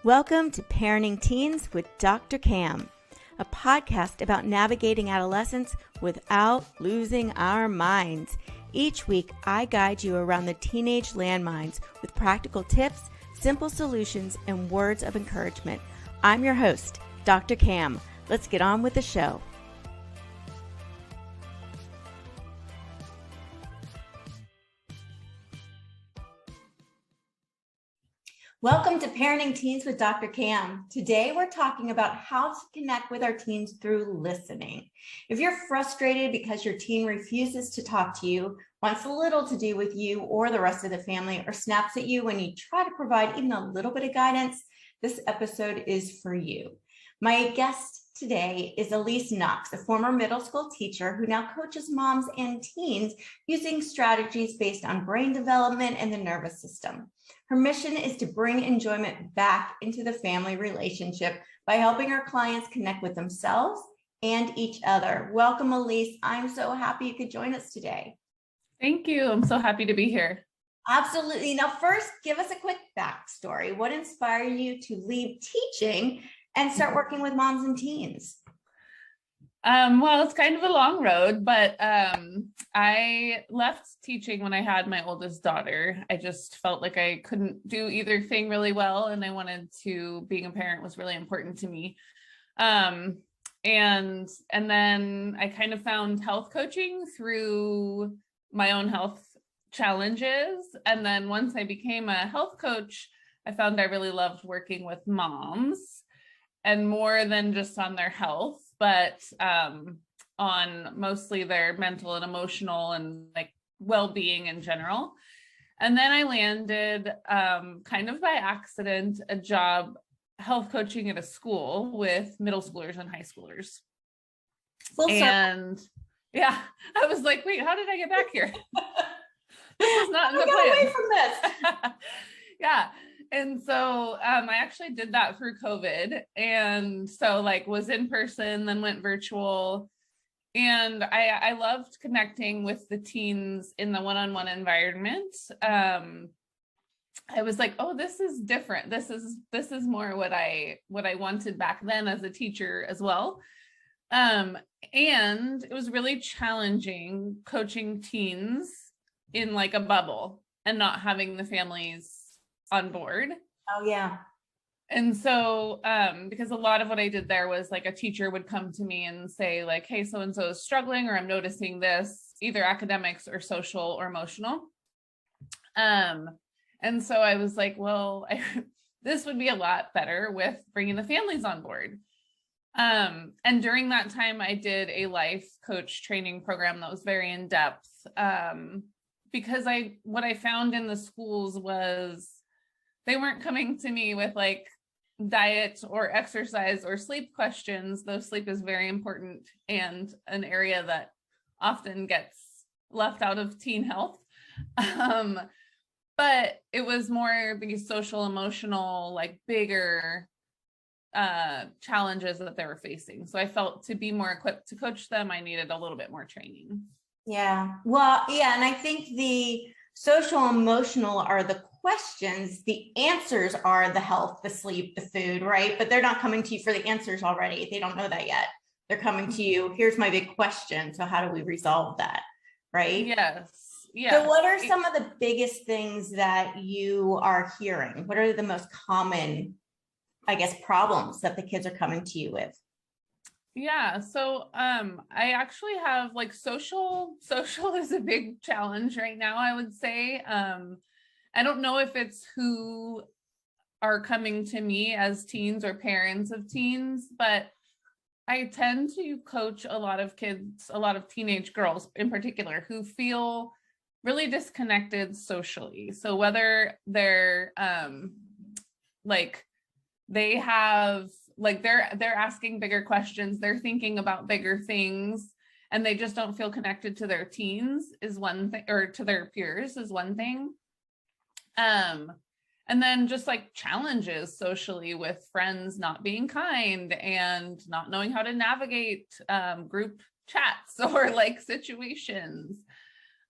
Welcome to Parenting Teens with Dr. Cam, a podcast about navigating adolescence without losing our minds. Each week, I guide you around the teenage landmines with practical tips, simple solutions, and words of encouragement. I'm your host, Dr. Cam. Let's get on with the show. Welcome to Parenting Teens with Dr. Cam. Today, we're talking about how to connect with our teens through listening. If you're frustrated because your teen refuses to talk to you, wants little to do with you or the rest of the family, or snaps at you when you try to provide even a little bit of guidance, this episode is for you. My guest today is Elise Knox, a former middle school teacher who now coaches moms and teens using strategies based on brain development and the nervous system. Her mission is to bring enjoyment back into the family relationship by helping her clients connect with themselves and each other. Welcome, Elise. I'm so happy you could join us today. Thank you. I'm so happy to be here. Absolutely. Now, first, give us a quick backstory. What inspired you to leave teaching and start working with moms and teens? Well, it's kind of a long road, but I left teaching when I had my oldest daughter. I just felt like I couldn't do either thing really well, and I wanted to, being a parent was really important to me. And then I kind of found health coaching through my own health challenges. And then once I became a health coach, I found I really loved working with moms, and more than just on their health, but on mostly their mental and emotional and like well-being in general. And then I landed kind of by accident a job health coaching at a school with middle schoolers and high schoolers. And yeah, I was like, wait, how did I get back here? This is not in the plan. Away from this. Yeah. And so I actually did that through COVID. And so like was in person, then went virtual. And I loved connecting with the teens in the one-on-one environment. I was like, oh, this is different. This is more what I wanted back then as a teacher as well. And it was really challenging coaching teens in like a bubble and not having the families on board. Oh yeah. And so because a lot of what I did there was like a teacher would come to me and say like, hey, so-and-so is struggling, or I'm noticing this, either academics or social or emotional. And so I was like, well, this would be a lot better with bringing the families on board. And during that time, I did a life coach training program that was very in depth, because what I found in the schools was they weren't coming to me with like diet or exercise or sleep questions, though sleep is very important and an area that often gets left out of teen health. But it was more these social, emotional, like bigger challenges that they were facing. So I felt to be more equipped to coach them, I needed a little bit more training. Yeah. Well, yeah. And I think the social, emotional are the questions. The answers are the health, the sleep, the food, right? But they're not coming to you for the answers already. They don't know that yet. They're coming to you. Here's my big question. So how do we resolve that? Right? Yes. Yeah. So what are some of the biggest things that you are hearing? What are the most common, I guess, problems that the kids are coming to you with? Yeah. So I actually have like social is a big challenge right now, I would say. I don't know if it's who are coming to me as teens or parents of teens, but I tend to coach a lot of kids, a lot of teenage girls in particular, who feel really disconnected socially. So whether they're like they have like they're asking bigger questions, they're thinking about bigger things, and they just don't feel connected to their teens is one thing, or to their peers is one thing. And then just like challenges socially with friends not being kind and not knowing how to navigate group chats or like situations.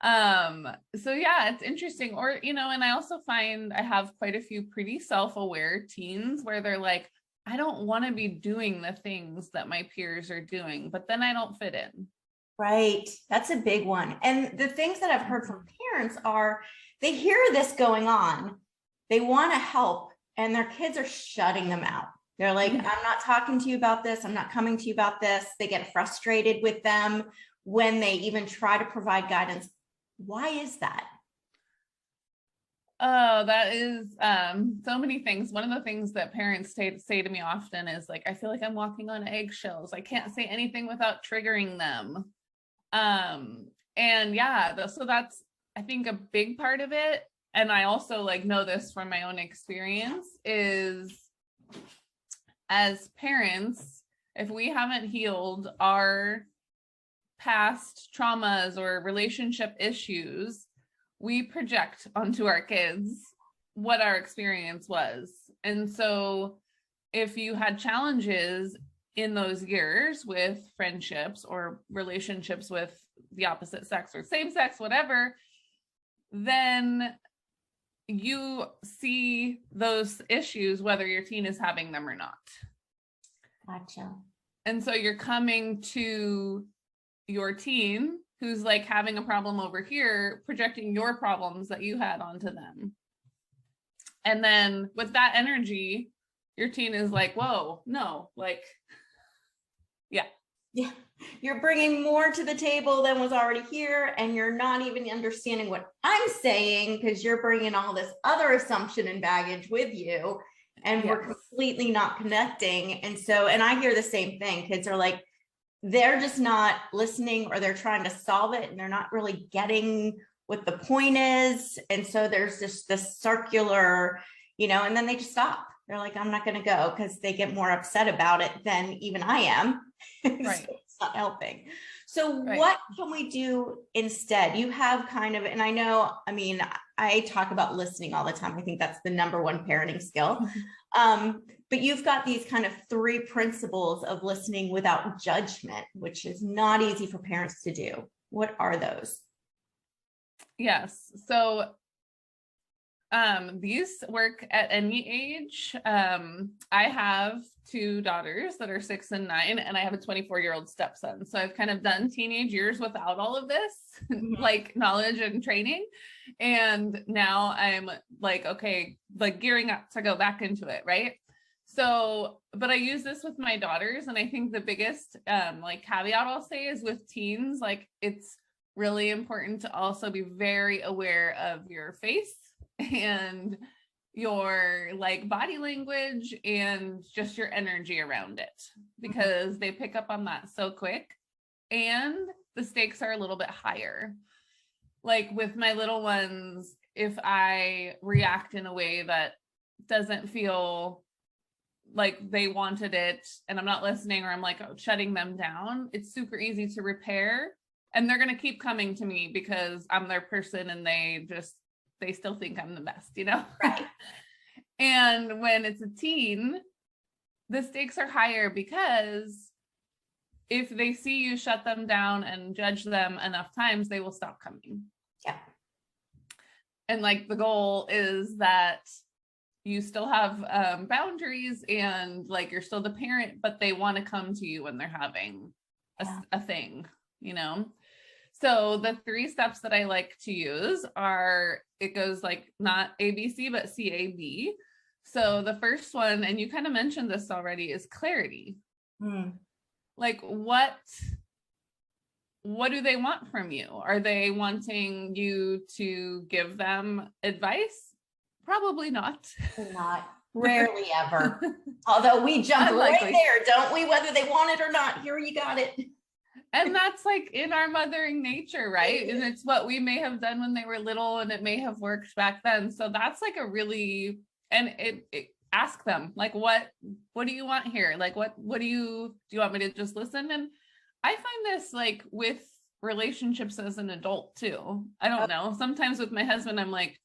So yeah, it's interesting. Or, and I also find I have quite a few pretty self-aware teens where they're like, I don't want to be doing the things that my peers are doing, but then I don't fit in. Right. That's a big one. And the things that I've heard from parents are they hear this going on, they want to help, and their kids are shutting them out. They're like, I'm not talking to you about this. I'm not coming to you about this. They get frustrated with them when they even try to provide guidance. Why is that? Oh, that is so many things. One of the things that parents say to me often is like, I feel like I'm walking on eggshells. I can't say anything without triggering them. And yeah, so that's, I think, a big part of it. And I also like know this from my own experience is as parents, if we haven't healed our past traumas or relationship issues, we project onto our kids what our experience was. And so if you had challenges in those years with friendships or relationships with the opposite sex or same sex, whatever, then you see those issues whether your teen is having them or not. Gotcha. And so you're coming to your teen who's like having a problem over here, projecting your problems that you had onto them. And then with that energy, your teen is like, whoa, no, like, yeah. Yeah. You're bringing more to the table than was already here. And you're not even understanding what I'm saying because you're bringing all this other assumption and baggage with you. And we're completely not connecting. And so, and I hear the same thing. Kids are like, they're just not listening or they're trying to solve it and they're not really getting what the point is. And so there's just this circular, and then they just stop. They're like, I'm not going to go because they get more upset about it than even I am. Right. So it's not helping. So what can we do instead? You have kind of, and I talk about listening all the time. I think that's the number one parenting skill. But you've got these kind of 3 principles of listening without judgment, which is not easy for parents to do. What are those? Yes. So these work at any age. I have 2 daughters that are 6 and 9, and I have a 24-year-old stepson. So I've kind of done teenage years without all of this, like knowledge and training. And now I'm like, okay, like gearing up to go back into it. Right. So, but I use this with my daughters. And I think the biggest like caveat I'll say is with teens, like it's really important to also be very aware of your face and your like body language and just your energy around it, because they pick up on that so quick and the stakes are a little bit higher. Like with my little ones, if I react in a way that doesn't feel like they wanted it and I'm not listening, or I'm like shutting them down, it's super easy to repair. And they're going to keep coming to me because I'm their person and they still think I'm the best, Right. And when it's a teen, the stakes are higher because if they see you shut them down and judge them enough times, they will stop coming. Yeah. And like the goal is that you still have boundaries and like you're still the parent, but they want to come to you when they're having a thing, So the 3 steps that I like to use are, it goes like not ABC, but CAB. So the first one, and you kind of mentioned this already, is clarity. Like what do they want from you? Are they wanting you to give them advice? Probably not. Not. Rarely ever. Although we jump right there, don't we? Whether they want it or not, here you got it. And that's like in our mothering nature, right? And it's what we may have done when they were little and it may have worked back then. So that's like a really, and it ask them like, what do you want here? Like, do you want me to just listen? And I find this like with relationships as an adult too. I don't know. Sometimes with my husband, I'm like,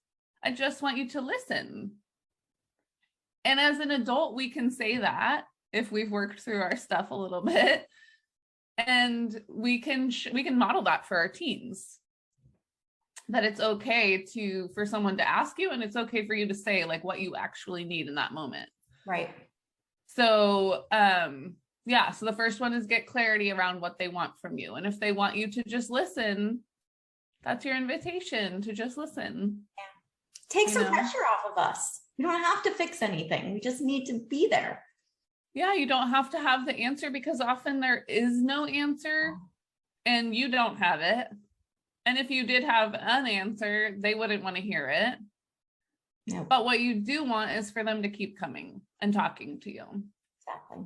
I just want you to listen. And as an adult, we can say that if we've worked through our stuff a little bit. And we can model that for our teens. that it's okay for someone to ask you, and it's okay for you to say like what you actually need in that moment. Right. So, yeah, so the first one is get clarity around what they want from you. And if they want you to just listen, that's your invitation to just listen. Yeah. Take some pressure off of us. We don't have to fix anything. We just need to be there. Yeah, you don't have to have the answer, because often there is no answer and you don't have it. And if you did have an answer, they wouldn't want to hear it. No. But what you do want is for them to keep coming and talking to you. Exactly.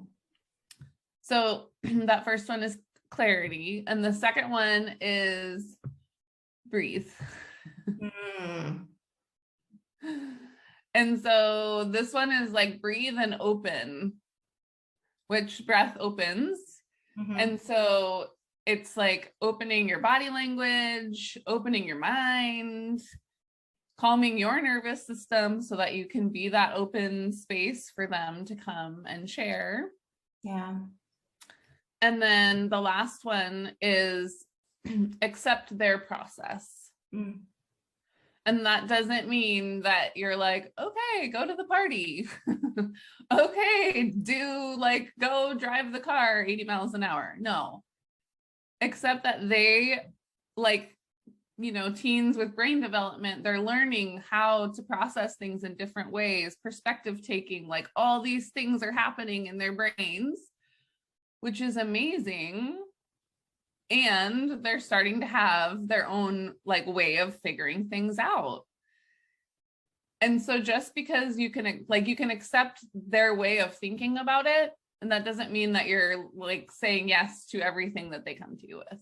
So that first one is clarity. And the second one is breathe. And so this one is like breathe and open, which breath opens. And so it's like opening your body language, opening your mind, calming your nervous system so that you can be that open space for them to come and share. Yeah. And then the last one is accept their process. And that doesn't mean that you're like, okay, go to the party. Okay, go drive the car 80 miles an hour. No. Except that they, teens with brain development, they're learning how to process things in different ways, perspective taking, like all these things are happening in their brains, which is amazing. And they're starting to have their own way of figuring things out. And so just because you can accept their way of thinking about it, and that doesn't mean that you're saying yes to everything that they come to you with.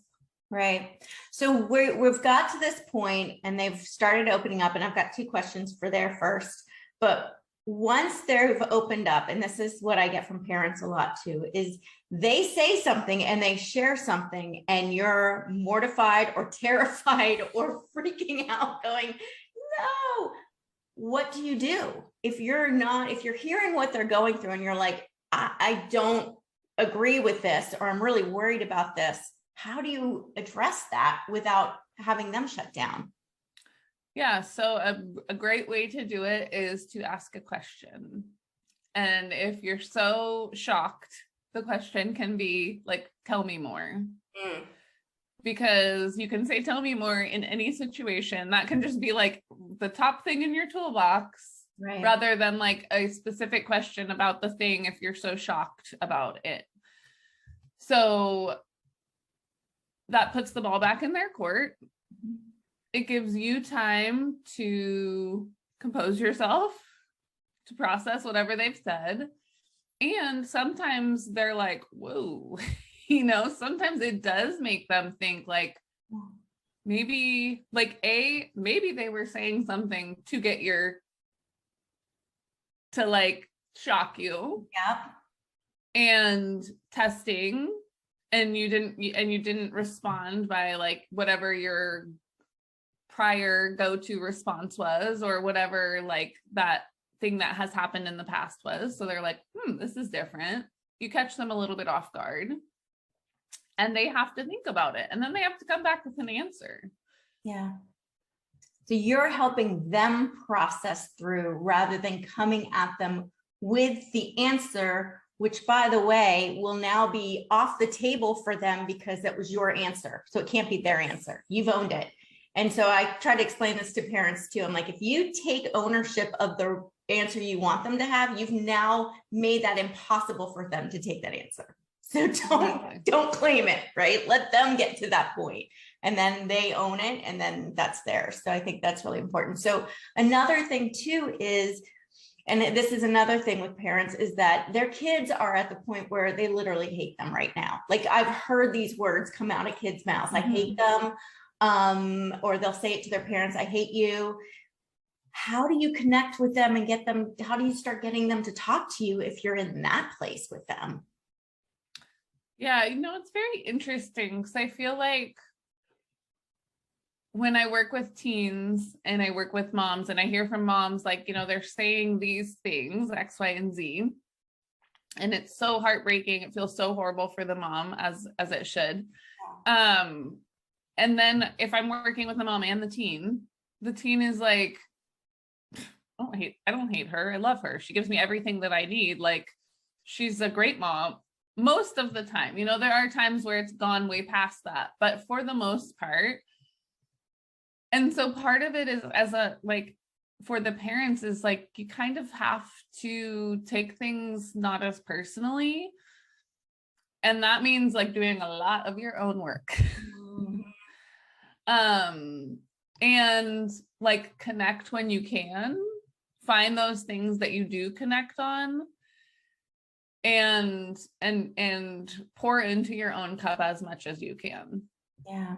Right. So we've got to this point and they've started opening up, and I've got 2 questions for their first. But once they've opened up, and this is what I get from parents a lot too, is they say something and they share something and you're mortified or terrified or freaking out going, no, what do you do? If you're hearing what they're going through and you're like, I don't agree with this, or I'm really worried about this, how do you address that without having them shut down? Yeah, so a great way to do it is to ask a question. And if you're so shocked, the question can be tell me more. Because you can say, tell me more in any situation. That can just be the top thing in your toolbox, right, rather than a specific question about the thing if you're so shocked about it. So that puts the ball back in their court. It gives you time to compose yourself, to process whatever they've said. And sometimes they're like, whoa, sometimes it does make them think maybe they were saying something to get to shock you. Yep. And testing, and you didn't respond by whatever your prior go-to response was, or whatever that thing that has happened in the past was. So they're like, this is different. You catch them a little bit off guard, and they have to think about it, and then they have to come back with an answer. Yeah. So you're helping them process through rather than coming at them with the answer, which, by the way, will now be off the table for them because that was your answer. So it can't be their answer. You've owned it. And so I try to explain this to parents too. I'm like, if you take ownership of the answer you want them to have, you've now made that impossible for them to take that answer. So don't claim it, right? Let them get to that point, and then they own it, and then that's theirs. So I think that's really important. So another thing too is, and this is another thing with parents, is that their kids are at the point where they literally hate them right now. I've heard these words come out of kids' mouths. I hate them. Or they'll say it to their parents, I hate you. How do you connect with them and get them? How do you start getting them to talk to you if you're in that place with them? Yeah, it's very interesting, because I feel like when I work with teens and I work with moms, and I hear from moms, they're saying these things, X, Y, and Z, and it's so heartbreaking. It feels so horrible for the mom, as it should. And then if I'm working with the mom and the teen is like, I don't hate her. I love her. She gives me everything that I need. Like, she's a great mom most of the time. You know, there are times where it's gone way past that, but for the most part. And so part of it is for the parents is like, you kind of have to take things not as personally. And that means like doing a lot of your own work. And like connect when you can, find those things that you do connect on, and pour into your own cup as much as you can. Yeah.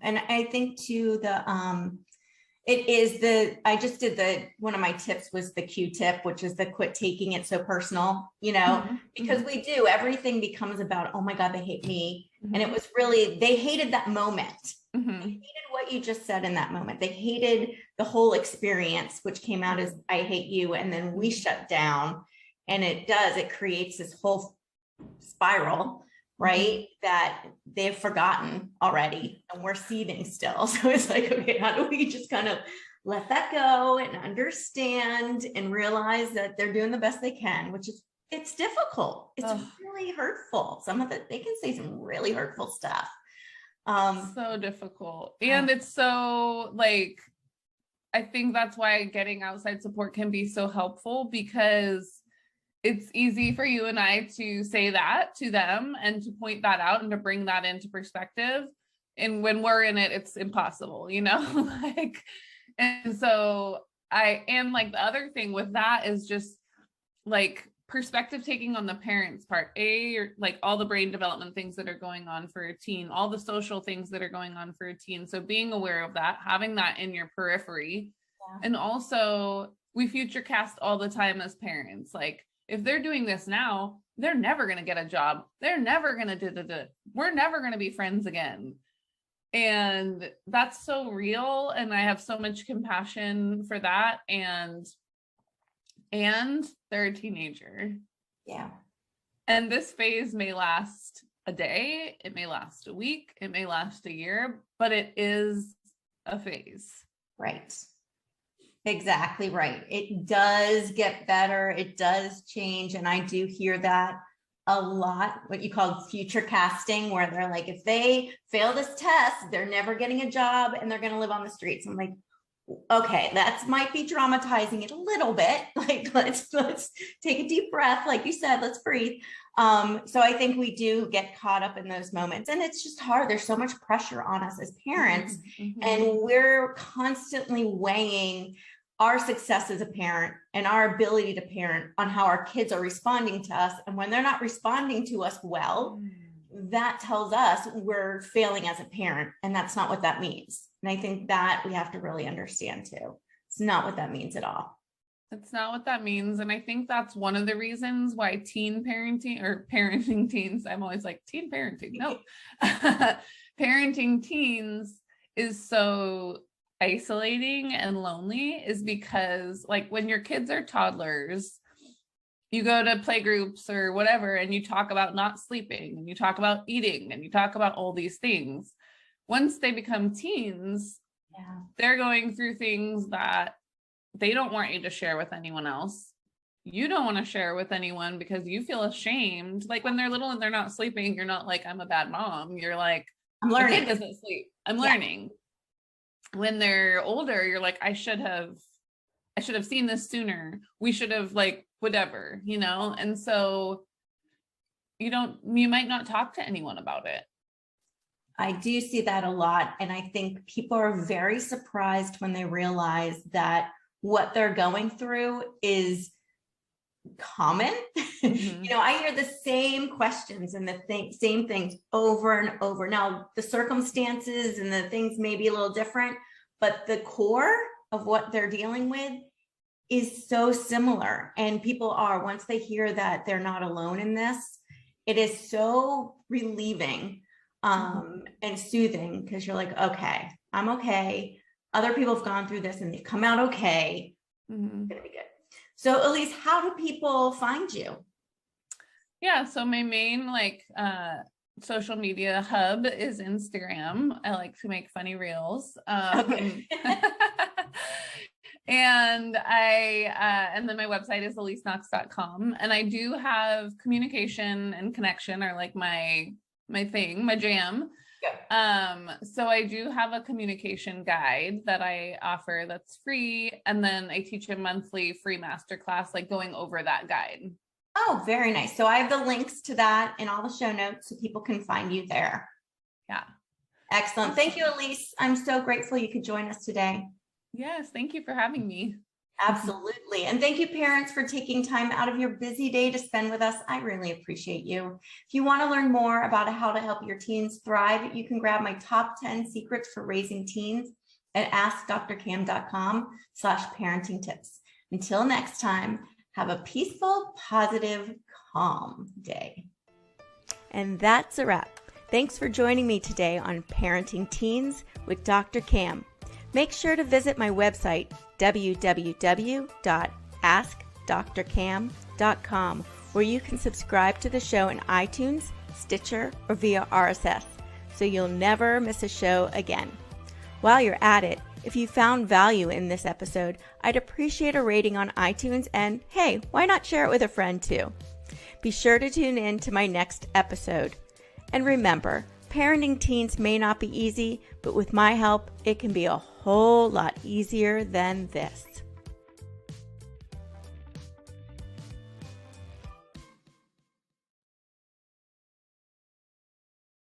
And I think too, I just did one of my tips was the Q-tip, which is the quit taking it so personal, because we do, everything becomes about, oh my God, they hate me. And it was really, they hated that moment. They hated what you just said in that moment. They hated the whole experience, which came out as I hate you. And then we shut down, and it creates this whole spiral, right? That they've forgotten already, and we're seething still. So it's like, okay, how do we just kind of let that go and understand and realize that they're doing the best they can, which is, it's difficult. It's really hurtful. They can say some really hurtful stuff. So difficult. And it's so like, I think that's why getting outside support can be so helpful, because it's easy for you and I to say that to them and to point that out and to bring that into perspective. And when we're in it, it's impossible, like, and so the other thing with that is just like perspective taking on the parents' part, like all the brain development things that are going on for a teen, all the social things that are going on for a teen. So being aware of that, having that in your periphery. And also we future cast all the time as parents. Like, if they're doing this now, they're never going to get a job. They're never going to we're never going to be friends again. And that's so real. And I have so much compassion for that. And they're a teenager. Yeah. And this phase may last a day. It may last a week. It may last a year, but it is a phase. Right. Exactly right. It does get better. It does change. And I do hear that a lot, what you call future casting, where they're like, if they fail this test, they're never getting a job and they're going to live on the streets. I'm like, okay, that might be dramatizing it a little bit. Like, let's take a deep breath. Like you said, let's breathe. So I think we do get caught up in those moments, and it's just hard. There's so much pressure on us as parents, and we're constantly weighing our success as a parent and our ability to parent on how our kids are responding to us. And when they're not responding to us well, that tells us we're failing as a parent. And that's not what that means. And I think that we have to really understand too. It's not what that means at all. It's not what that means. And I think that's one of the reasons why teen parenting or parenting teens, I'm always like teen parenting. No, parenting teens is so isolating and lonely, is because like when your kids are toddlers, you go to play groups or whatever, and you talk about not sleeping, and you talk about eating, and you talk about all these things. Once they become teens, they're going through things that they don't want you to share with anyone else. You don't want to share with anyone because you feel ashamed. Like when they're little and they're not sleeping, you're not like, I'm a bad mom. You're like, I'm learning. The kid doesn't sleep. I'm learning. When they're older, you're like, I should have seen this sooner. We should have, like, whatever, And so you might not talk to anyone about it. I do see that a lot. And I think people are very surprised when they realize that what they're going through is common. I hear the same questions and same things over and over. Now, the circumstances and the things may be a little different, but the core of what they're dealing with is so similar. And people are, once they hear that they're not alone in this, it is so relieving and soothing, because you're like, okay, I'm okay. Other people have gone through this and they've come out okay. It's gonna be good. So Elise, how do people find you? Yeah, so my main social media hub is Instagram. I like to make funny reels. Okay. And and then my website is eliseknox.com. And I do have communication and connection are like my thing, my jam. So I do have a communication guide that I offer that's free. And then I teach a monthly free masterclass, like going over that guide. Oh, very nice. So I have the links to that in all the show notes so people can find you there. Yeah. Excellent. Thank you, Elise. I'm so grateful you could join us today. Yes. Thank you for having me. Absolutely. And thank you, parents, for taking time out of your busy day to spend with us. I really appreciate you. If you want to learn more about how to help your teens thrive, you can grab my top 10 secrets for raising teens at askdrcam.com/parenting tips. Until next time, have a peaceful, positive, calm day. And that's a wrap. Thanks for joining me today on Parenting Teens with Dr. Cam. Make sure to visit my website, www.askdrcam.com, where you can subscribe to the show in iTunes, Stitcher, or via RSS, so you'll never miss a show again. While you're at it, if you found value in this episode, I'd appreciate a rating on iTunes, and hey, why not share it with a friend too? Be sure to tune in to my next episode. And remember, parenting teens may not be easy, but with my help, it can be a whole lot easier than this.